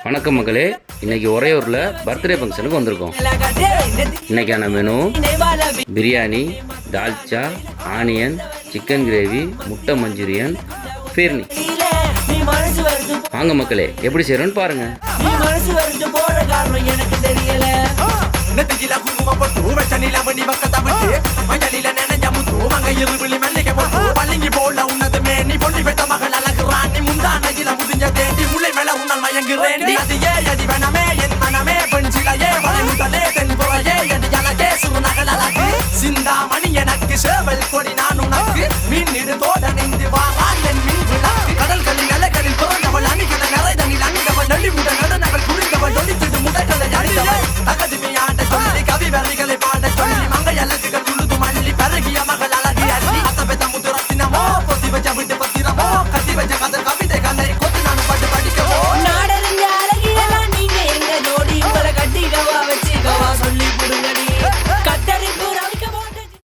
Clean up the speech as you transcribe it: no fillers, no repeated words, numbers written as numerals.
வணக்கம் மக்களே, இன்னைக்கு உறையூரில் பர்த்டே ஃபங்க்ஷனுக்கு வந்திருக்கோம். இன்னைக்கான menu biryani, dalcha, onion, chicken gravy, முட்டை மஞ்சூரியன், ஃபீர்னி. வாங்க மக்களே, எப்படி செய்யறோன்னு பாருங்க. சிந்தாமணி எனக்கு சேவல் கொடினா